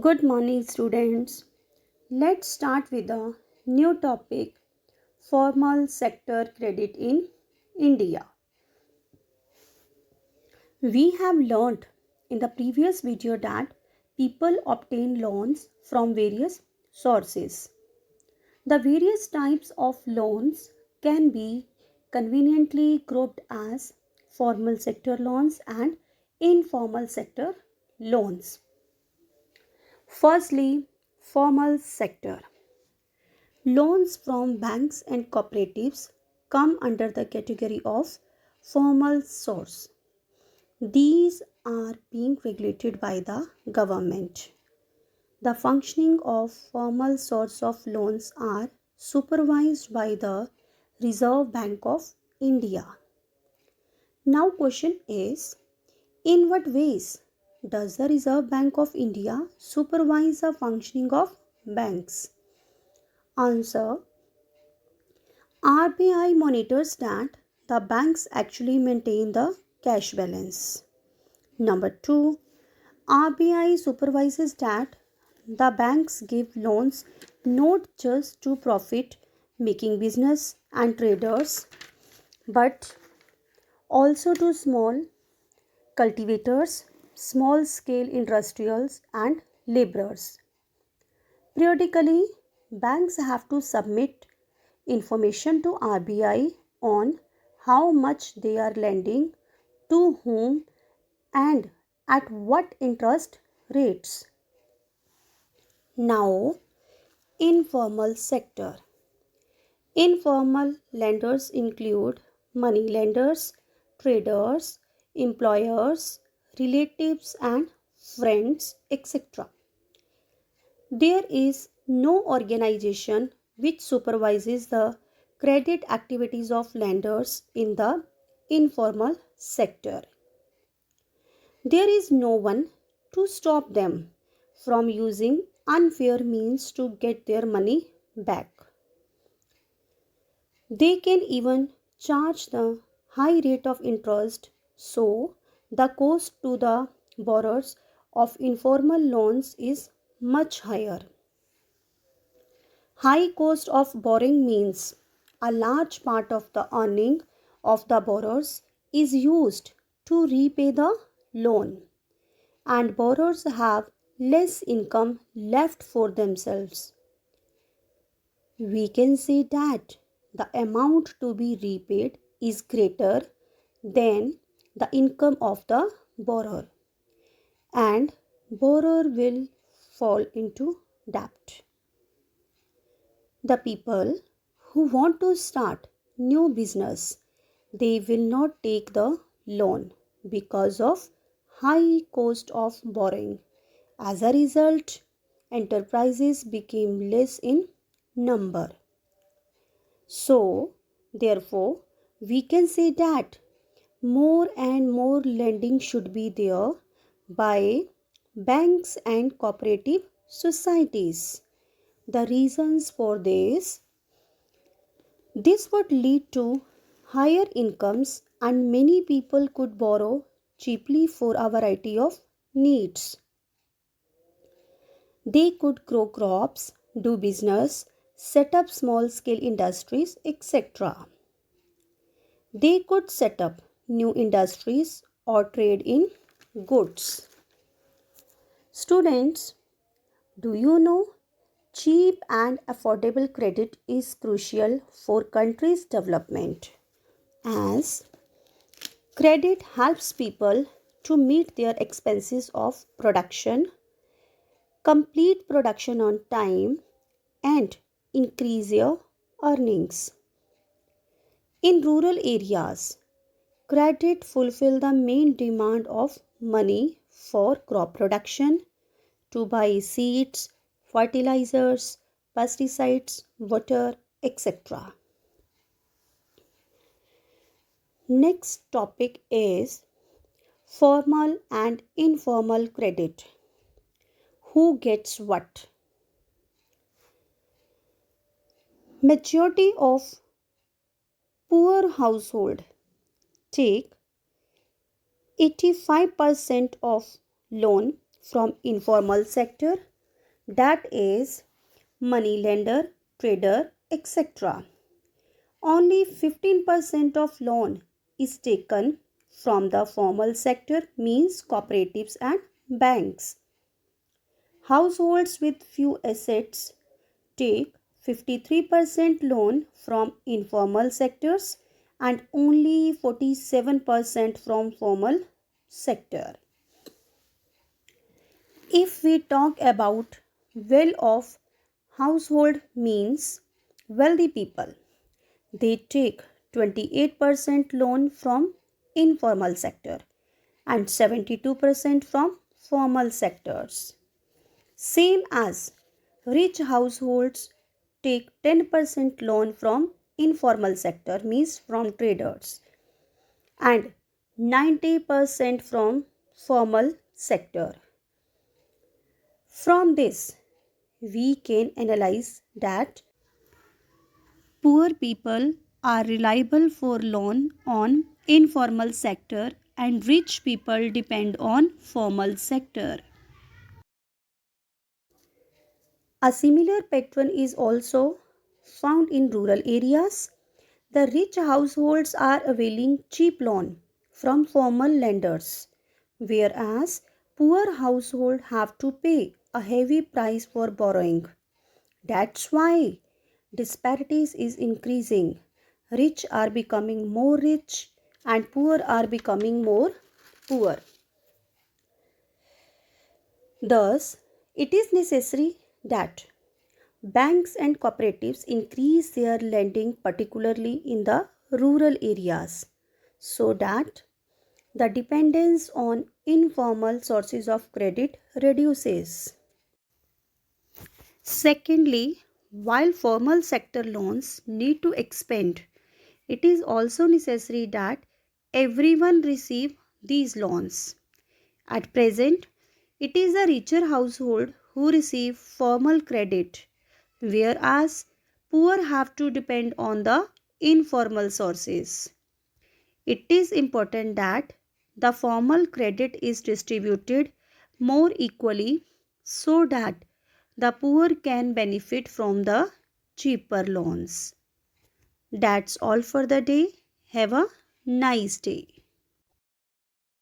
Good morning, students. Let's start with a new topic, formal sector credit in India. We have learned in the previous video that people obtain loans from various sources. The various types of loans can be conveniently grouped as formal sector loans and informal sector loans. Firstly, formal sector. Loans from banks and cooperatives come under the category of formal source. These are being regulated by the government. The functioning of formal source of loans are supervised by the Reserve Bank of India. Now question is, in what ways does the Reserve Bank of India supervise the functioning of banks? Answer: RBI monitors that the banks actually maintain the cash balance. Number 2, RBI supervises that the banks give loans not just to profit making business and traders but also to small cultivators, small scale industrials and laborers. Periodically, banks have to submit information to RBI on how much they are lending, to whom, and at what interest rates. Now, informal sector. Informal lenders include money lenders, traders, employers, relatives, and friends, etc. There is no organization which supervises the credit activities of lenders in the informal sector. There is no one to stop them from using unfair means to get their money back. They can even charge the high rate of interest, so the cost to the borrowers of informal loans is much higher. High cost of borrowing means a large part of the earning of the borrowers is used to repay the loan, and borrowers have less income left for themselves. We can say that the amount to be repaid is greater than the income of the borrower, and borrower will fall into debt. The people who want to start new business, they will not take the loan because of high cost of borrowing. As a result, enterprises became less in number. So, therefore, we can say that more and more lending should be there by banks and cooperative societies. The reasons for this would lead to higher incomes, and many people could borrow cheaply for a variety of needs. They could grow crops, do business, set up small scale industries, etc. They could set up new industries or trade in goods. Students, do you know cheap and affordable credit is crucial for countries' development, as credit helps people to meet their expenses of production, complete production on time, and increase their earnings. In rural areas, credit fulfill the main demand of money for crop production, to buy seeds, fertilizers, pesticides, water, etc. Next topic is formal and informal credit. Who gets what? Majority of poor household take 85% of loan from informal sector, that is money lender, trader, etc. Only 15% of loan is taken from the formal sector, means cooperatives and banks. Households with few assets take 53% loan from informal sectors and only 47% from formal sector. If we talk about well-off household, means wealthy people, they take 28% loan from informal sector and 72% from formal sectors. Same as rich households take 10% loan from informal sector, means from traders, and 90% from formal sector. From this, we can analyze that poor people are reliable for loan on informal sector and rich people depend on formal sector. A similar pattern is also found in rural areas. The rich households are availing cheap loan from formal lenders, whereas poor households have to pay a heavy price for borrowing. That's why disparities is increasing. Rich are becoming more rich and poor are becoming more poor. Thus, it is necessary that banks and cooperatives increase their lending, particularly in the rural areas, so that the dependence on informal sources of credit reduces. Secondly, while formal sector loans need to expand, it is also necessary that everyone receive these loans. At present, it is the richer household who receive formal credit, whereas poor have to depend on the informal sources. It is important that the formal credit is distributed more equally so that the poor can benefit from the cheaper loans. That's all for the day. Have a nice day.